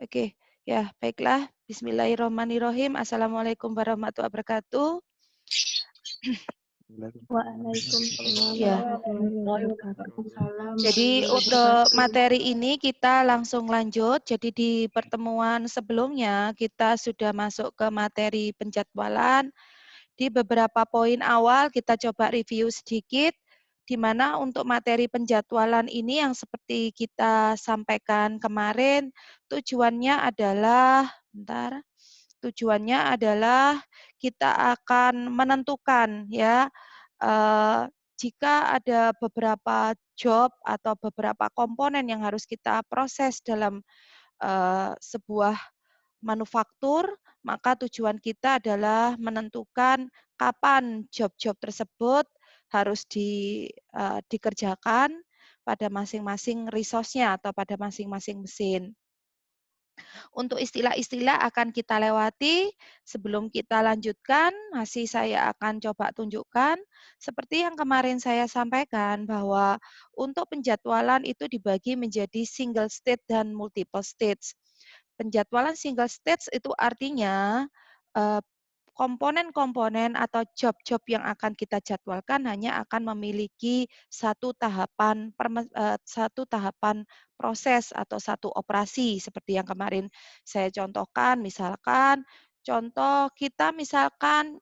Oke, ya baiklah. Bismillahirrahmanirrahim. Assalamualaikum warahmatullahi wabarakatuh. Waalaikumsalam Ya, warahmatullahi wabarakatuh. jadi untuk materi ini kita langsung lanjut. Jadi di pertemuan sebelumnya kita sudah masuk ke materi penjadwalan. Di beberapa poin awal kita coba review sedikit, di mana untuk materi penjadwalan ini yang seperti kita sampaikan kemarin, tujuannya adalah, tujuannya adalah kita akan menentukan ya, jika ada beberapa job atau beberapa komponen yang harus kita proses dalam sebuah manufaktur, maka tujuan kita adalah menentukan kapan job-job tersebut harus dikerjakan pada masing-masing resource-nya atau pada masing-masing mesin. Untuk istilah-istilah akan kita lewati. Sebelum kita lanjutkan, masih saya akan coba tunjukkan. Seperti yang kemarin saya sampaikan bahwa untuk penjadwalan itu dibagi menjadi single stage dan multiple stage. Penjadwalan single stage itu artinya eh, komponen-komponen atau job-job yang akan kita jadwalkan hanya akan memiliki satu tahapan proses atau satu operasi seperti yang kemarin saya contohkan. Misalkan contoh kita misalkan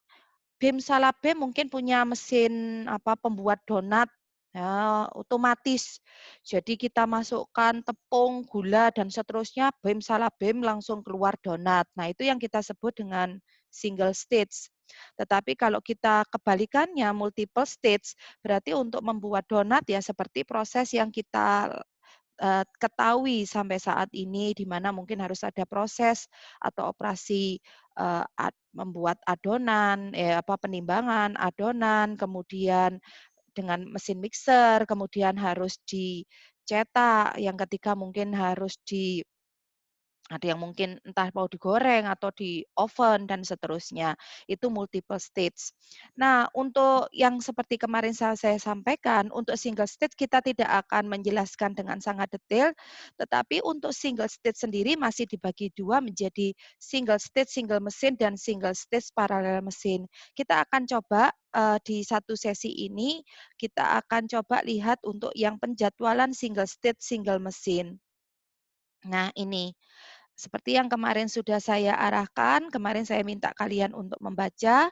BIM Salabim mungkin punya mesin pembuat donat ya, otomatis. Jadi kita masukkan tepung, gula dan seterusnya, BIM Salabim langsung keluar donat. Nah, itu yang kita sebut dengan single stage. Tetapi kalau kita kebalikannya multiple stage, berarti untuk membuat donat ya seperti proses yang kita ketahui sampai saat ini, di mana mungkin harus ada proses atau operasi membuat adonan, penimbangan adonan, kemudian dengan mesin mixer, kemudian harus dicetak, yang ketiga mungkin harus ada yang mungkin entah mau digoreng atau di oven dan seterusnya. Itu multiple stage. Nah, untuk yang seperti kemarin saya sampaikan, untuk single stage kita tidak akan menjelaskan dengan sangat detail, tetapi untuk single stage sendiri masih dibagi dua menjadi single stage single mesin dan single stage paralel mesin. Kita akan coba di satu sesi ini, kita akan coba lihat untuk yang penjadwalan single stage single mesin. Nah, ini. Seperti yang kemarin sudah saya arahkan, kemarin saya minta kalian untuk membaca,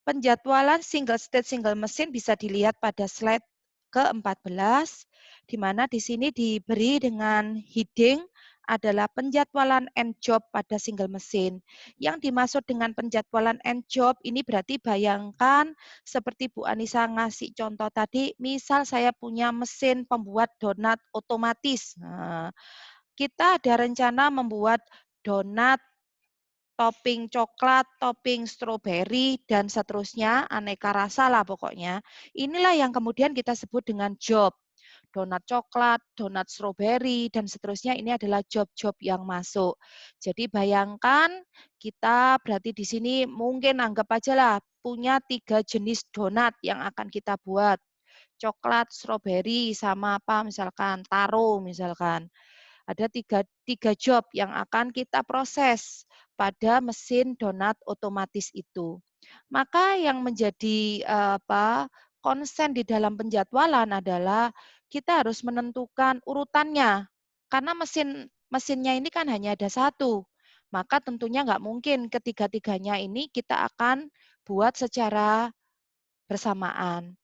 penjadwalan single stage single mesin bisa dilihat pada slide ke-14, di mana di sini diberi dengan heading adalah penjadwalan end job pada single mesin. Yang dimaksud dengan penjadwalan end job ini berarti bayangkan seperti Bu Anissa ngasih contoh tadi, misal saya punya mesin pembuat donat otomatis. Nah, kita ada rencana membuat donat topping coklat, topping stroberi, dan seterusnya, aneka rasa lah pokoknya. Inilah yang kemudian kita sebut dengan job. Donat coklat, donat stroberi, dan seterusnya ini adalah job-job yang masuk. Jadi bayangkan kita berarti di sini mungkin anggap aja lah punya 3 jenis donat yang akan kita buat. Coklat, stroberi, sama apa misalkan, taro misalkan. Ada tiga job yang akan kita proses pada mesin donat otomatis itu. Maka yang menjadi konsen di dalam penjadwalan adalah kita harus menentukan urutannya. Karena mesinnya ini kan hanya ada satu. Maka tentunya nggak mungkin ketiga-tiganya ini kita akan buat secara bersamaan.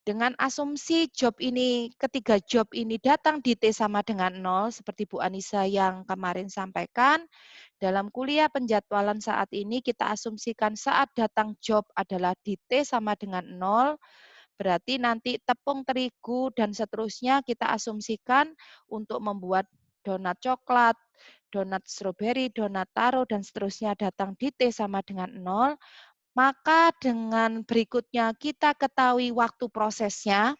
Dengan asumsi ketiga job ini datang di T sama dengan 0, seperti Bu Anissa yang kemarin sampaikan, dalam kuliah penjadwalan saat ini kita asumsikan saat datang job adalah di T sama dengan 0, berarti nanti tepung terigu dan seterusnya kita asumsikan untuk membuat donat coklat, donat stroberi, donat taro, dan seterusnya datang di T sama dengan 0, maka dengan berikutnya kita ketahui waktu prosesnya,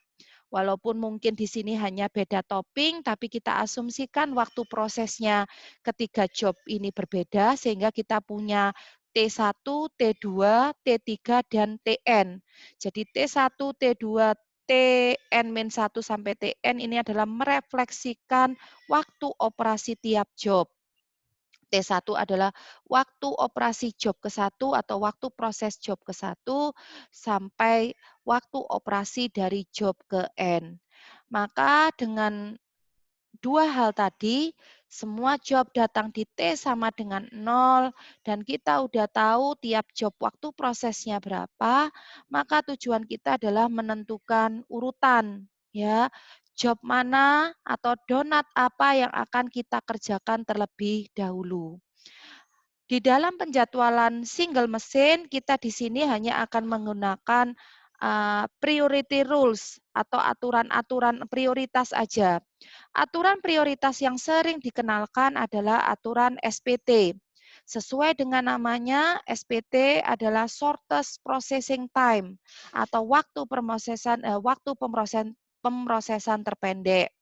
walaupun mungkin di sini hanya beda topping, tapi kita asumsikan waktu prosesnya ketiga job ini berbeda, sehingga kita punya T1, T2, T3, dan TN. Jadi T1, T2, TN-1 sampai TN ini adalah merefleksikan waktu operasi tiap job. T1 adalah waktu operasi job ke-1 atau waktu proses job ke-1 sampai waktu operasi dari job ke N. Maka dengan dua hal tadi, semua job datang di T sama dengan 0 dan kita udah tahu tiap job waktu prosesnya berapa, maka tujuan kita adalah menentukan urutan ya. Job mana atau donat apa yang akan kita kerjakan terlebih dahulu. Di dalam penjadwalan single mesin, kita di sini hanya akan menggunakan priority rules atau aturan-aturan prioritas aja. Aturan prioritas yang sering dikenalkan adalah aturan SPT. Sesuai dengan namanya, SPT adalah shortest processing time atau waktu pemrosesan terpendek.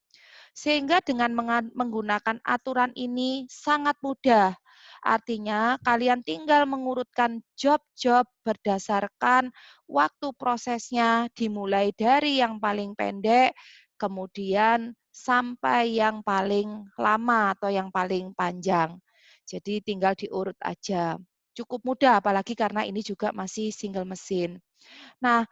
Sehingga dengan menggunakan aturan ini sangat mudah. Artinya, kalian tinggal mengurutkan job-job berdasarkan waktu prosesnya dimulai dari yang paling pendek, kemudian sampai yang paling lama atau yang paling panjang. Jadi tinggal diurut aja. Cukup mudah, apalagi karena ini juga masih single mesin. Nah,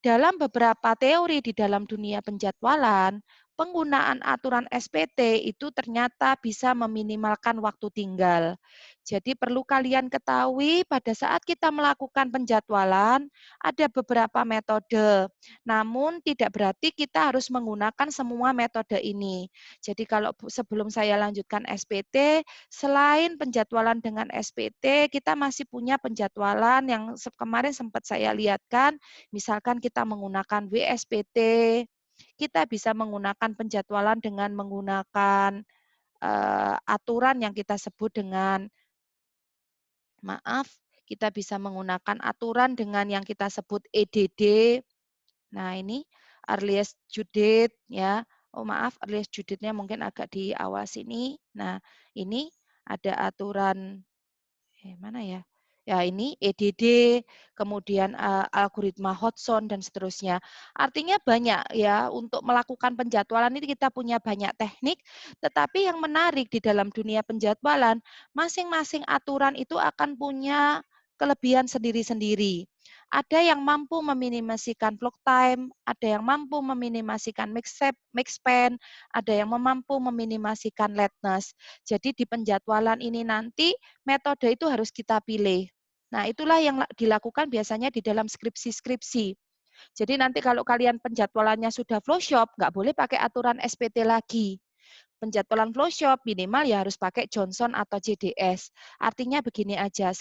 dalam beberapa teori di dalam dunia penjadwalan, penggunaan aturan SPT itu ternyata bisa meminimalkan waktu tinggal. Jadi perlu kalian ketahui pada saat kita melakukan penjadwalan, ada beberapa metode. Namun tidak berarti kita harus menggunakan semua metode ini. Jadi kalau sebelum saya lanjutkan SPT, selain penjadwalan dengan SPT, kita masih punya penjadwalan yang kemarin sempat saya lihatkan. Misalkan kita menggunakan WSPT, kita bisa menggunakan penjadwalan dengan menggunakan aturan yang kita sebut dengan kita bisa menggunakan aturan dengan yang kita sebut EDD. Nah, ini earliest due date ya. Oh, maaf, earliest due date-nya mungkin agak di awal sini. Nah, ini ada aturan mana ya? Ya ini EDD, kemudian algoritma Hodgson dan seterusnya. Artinya banyak ya untuk melakukan penjadwalan ini kita punya banyak teknik, tetapi yang menarik di dalam dunia penjadwalan, masing-masing aturan itu akan punya kelebihan sendiri-sendiri. Ada yang mampu meminimasikan block time, ada yang mampu meminimasikan mix span, ada yang mampu meminimasikan lateness. Jadi di penjadwalan ini nanti metode itu harus kita pilih. Nah, itulah yang dilakukan biasanya di dalam skripsi-skripsi. Jadi nanti kalau kalian penjadwalannya sudah flowshop, nggak boleh pakai aturan SPT lagi. Penjadwalan flowshop minimal ya harus pakai Johnson atau JDS. Artinya begini aja,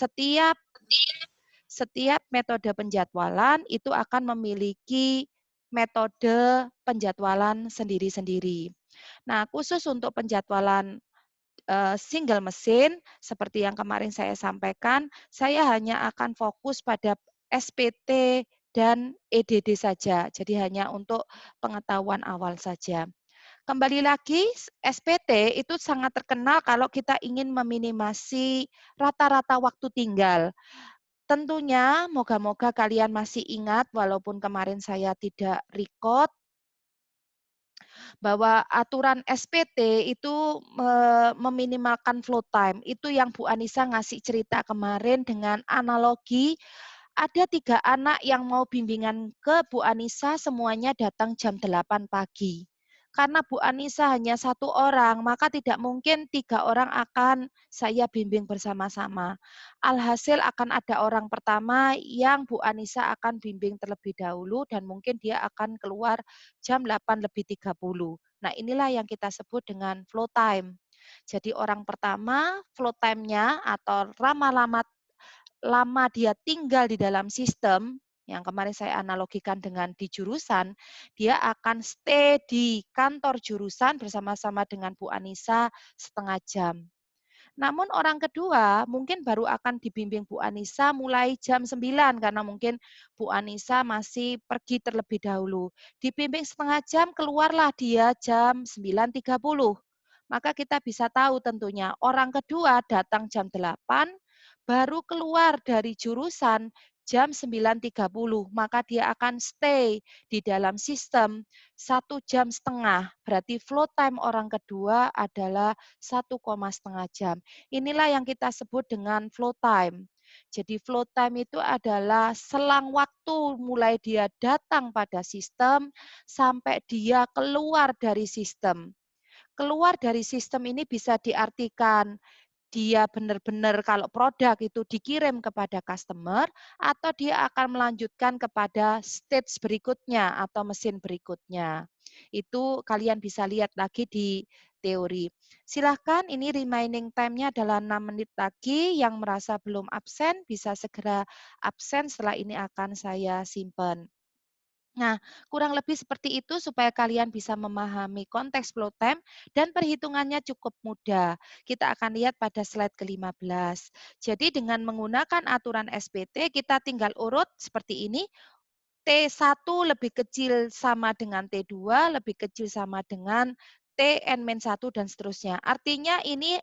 setiap metode penjadwalan itu akan memiliki metode penjadwalan sendiri-sendiri. Nah, khusus untuk penjadwalan single mesin, seperti yang kemarin saya sampaikan, saya hanya akan fokus pada SPT dan EDD saja. Jadi hanya untuk pengetahuan awal saja. Kembali lagi, SPT itu sangat terkenal kalau kita ingin meminimasi rata-rata waktu tinggal. Tentunya, moga-moga kalian masih ingat, walaupun kemarin saya tidak record, bahwa aturan SPT itu meminimalkan flow time. Itu yang Bu Anissa ngasih cerita kemarin dengan analogi, ada 3 anak yang mau bimbingan ke Bu Anissa, semuanya datang jam 8 pagi. Karena Bu Anissa hanya 1 orang, maka tidak mungkin 3 orang akan saya bimbing bersama-sama. Alhasil akan ada orang pertama yang Bu Anissa akan bimbing terlebih dahulu dan mungkin dia akan keluar jam 8:30. Nah, inilah yang kita sebut dengan flow time. Jadi orang pertama flow time-nya atau lama dia tinggal di dalam sistem, yang kemarin saya analogikan dengan di jurusan, dia akan stay di kantor jurusan bersama-sama dengan Bu Anissa setengah jam. Namun orang kedua mungkin baru akan dibimbing Bu Anissa mulai jam 9 karena mungkin Bu Anissa masih pergi terlebih dahulu. Dibimbing setengah jam keluarlah dia jam 9:30. Maka kita bisa tahu tentunya orang kedua datang jam 8, baru keluar dari jurusan jam 9.30, maka dia akan stay di dalam sistem 1,5 jam. Berarti flow time orang kedua adalah 1,5 jam. Inilah yang kita sebut dengan flow time. Jadi flow time itu adalah selang waktu mulai dia datang pada sistem sampai dia keluar dari sistem. Keluar dari sistem ini bisa diartikan dia benar-benar kalau produk itu dikirim kepada customer atau dia akan melanjutkan kepada stage berikutnya atau mesin berikutnya. Itu kalian bisa lihat lagi di teori. Silahkan, ini remaining time-nya adalah 6 menit lagi. Yang merasa belum absen bisa segera absen, setelah ini akan saya simpan. Nah, kurang lebih seperti itu supaya kalian bisa memahami konteks flow time dan perhitungannya cukup mudah. Kita akan lihat pada slide ke-15. Jadi dengan menggunakan aturan SPT, kita tinggal urut seperti ini. T1 lebih kecil sama dengan T2, lebih kecil sama dengan Tn-1 dan seterusnya. Artinya ini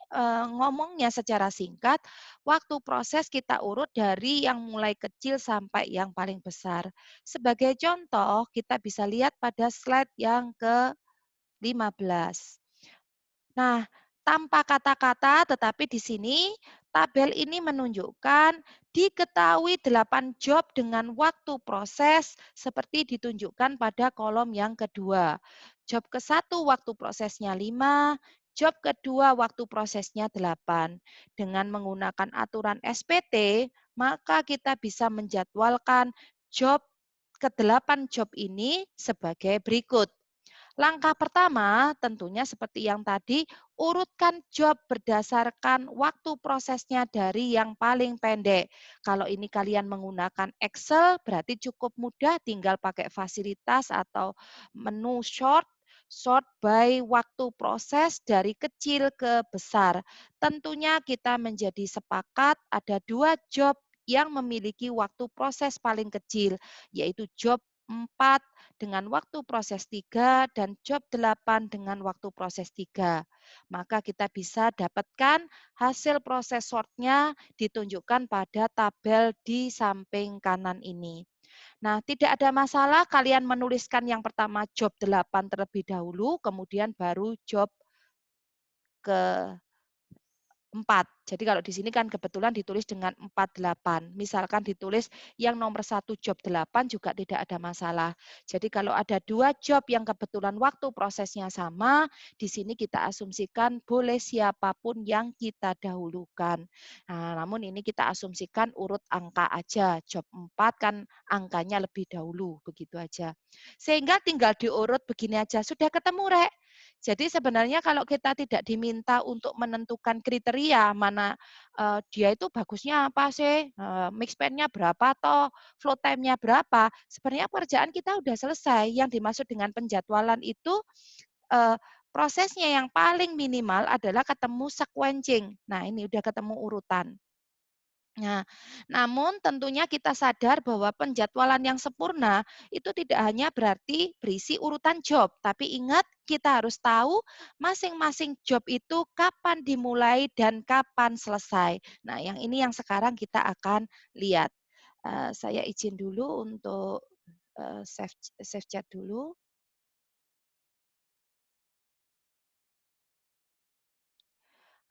ngomongnya secara singkat, waktu proses kita urut dari yang mulai kecil sampai yang paling besar. Sebagai contoh, kita bisa lihat pada slide yang ke-15. Nah, tanpa kata-kata, tetapi di sini tabel ini menunjukkan diketahui 8 job dengan waktu proses seperti ditunjukkan pada kolom yang kedua. Job ke-1 waktu prosesnya 5, job kedua waktu prosesnya 8. Dengan menggunakan aturan SPT, maka kita bisa menjadwalkan job ke-8 job ini sebagai berikut. Langkah pertama tentunya seperti yang tadi, urutkan job berdasarkan waktu prosesnya dari yang paling pendek. Kalau ini kalian menggunakan Excel berarti cukup mudah, tinggal pakai fasilitas atau menu sort by waktu proses dari kecil ke besar. Tentunya kita menjadi sepakat ada 2 job yang memiliki waktu proses paling kecil, yaitu job 4 dengan waktu proses 3 dan job 8 dengan waktu proses 3. Maka kita bisa dapatkan hasil proses sortnya ditunjukkan pada tabel di samping kanan ini. Nah, tidak ada masalah kalian menuliskan yang pertama job 8 terlebih dahulu, kemudian baru job ke 4. Jadi kalau di sini kan kebetulan ditulis dengan 48. Misalkan ditulis yang nomor 1 job 8 juga tidak ada masalah. Jadi kalau ada 2 job yang kebetulan waktu prosesnya sama, di sini kita asumsikan boleh siapapun yang kita dahulukan. Nah, namun ini kita asumsikan urut angka aja. Job 4 kan angkanya lebih dahulu, begitu aja. Sehingga tinggal diurut begini aja, sudah ketemu, Rek. Jadi sebenarnya kalau kita tidak diminta untuk menentukan kriteria mana dia itu bagusnya apa sih, mix span-nya berapa toh, flow time-nya berapa, sebenarnya pekerjaan kita udah selesai. Yang dimaksud dengan penjadwalan itu prosesnya yang paling minimal adalah ketemu sequencing. Nah, ini udah ketemu urutan. Nah, namun tentunya kita sadar bahwa penjadwalan yang sempurna itu tidak hanya berarti berisi urutan job, tapi ingat kita harus tahu masing-masing job itu kapan dimulai dan kapan selesai. Nah, yang ini yang sekarang kita akan lihat. Saya izin dulu untuk save chat dulu.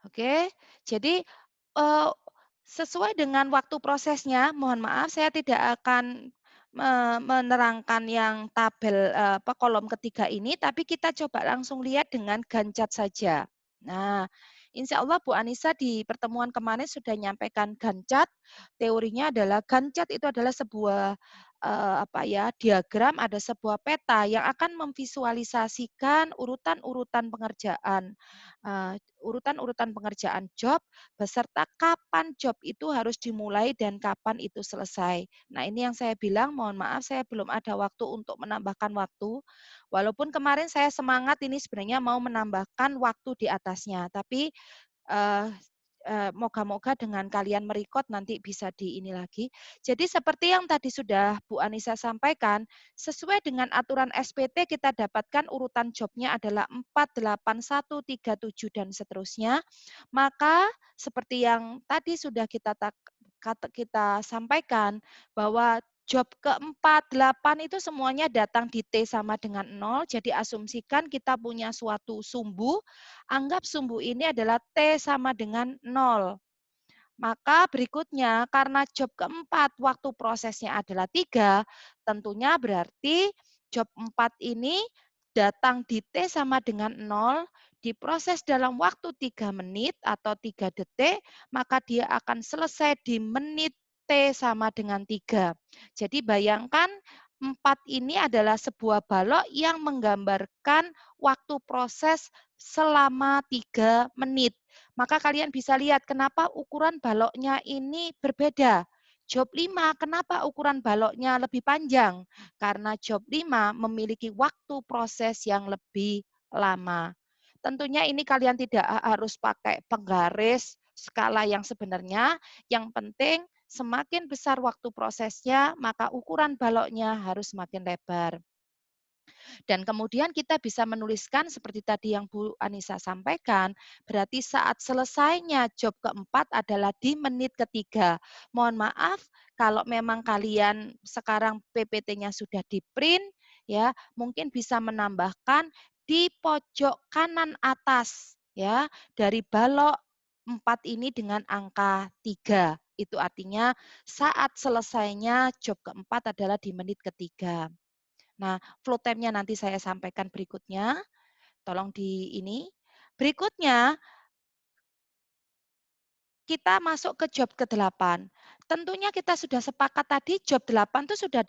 Oke, jadi eee, sesuai dengan waktu prosesnya, mohon maaf saya tidak akan menerangkan yang tabel, apa, kolom ketiga ini, tapi kita coba langsung lihat dengan Gantt saja. Nah, insya Allah Bu Anissa di pertemuan kemarin sudah nyampaikan Gantt. Teorinya adalah Gantt itu adalah sebuah, apa ya, diagram, ada sebuah peta yang akan memvisualisasikan urutan-urutan pengerjaan. Urutan-urutan pengerjaan job beserta kapan job itu harus dimulai dan kapan itu selesai. Nah, ini yang saya bilang, mohon maaf saya belum ada waktu untuk menambahkan waktu. Walaupun kemarin saya semangat ini sebenarnya mau menambahkan waktu di atasnya, tapi eh, moga-moga dengan kalian merekod nanti bisa di ini lagi. Jadi seperti yang tadi sudah Bu Anissa sampaikan, sesuai dengan aturan SPT kita dapatkan urutan jobnya adalah 4, 8, 1, 3, 7, dan seterusnya. Maka seperti yang tadi sudah kita kita sampaikan bahwa job keempat, 8 itu semuanya datang di T sama dengan 0, jadi asumsikan kita punya suatu sumbu, anggap sumbu ini adalah T sama dengan 0. Maka berikutnya, karena job keempat waktu prosesnya adalah 3, tentunya berarti job 4 ini datang di T sama dengan 0, diproses dalam waktu 3 menit atau 3 detik, maka dia akan selesai di menit T sama dengan 3. Jadi bayangkan 4 ini adalah sebuah balok yang menggambarkan waktu proses selama 3 menit. Maka kalian bisa lihat kenapa ukuran baloknya ini berbeda. Job 5, kenapa ukuran baloknya lebih panjang? Karena job 5 memiliki waktu proses yang lebih lama. Tentunya ini kalian tidak harus pakai penggaris skala yang sebenarnya. Yang penting semakin besar waktu prosesnya, maka ukuran baloknya harus semakin lebar. Dan kemudian kita bisa menuliskan seperti tadi yang Bu Anissa sampaikan, berarti saat selesainya job keempat adalah di menit ketiga. Mohon maaf kalau memang kalian sekarang PPT-nya sudah di-print, ya, mungkin bisa menambahkan di pojok kanan atas, ya, dari balok 4 ini dengan angka 3. Itu artinya saat selesainya job keempat adalah di menit ketiga. Nah, flow time-nya nanti saya sampaikan berikutnya, tolong di ini. Berikutnya, kita masuk ke job ke-8. Tentunya kita sudah sepakat tadi job 8 itu sudah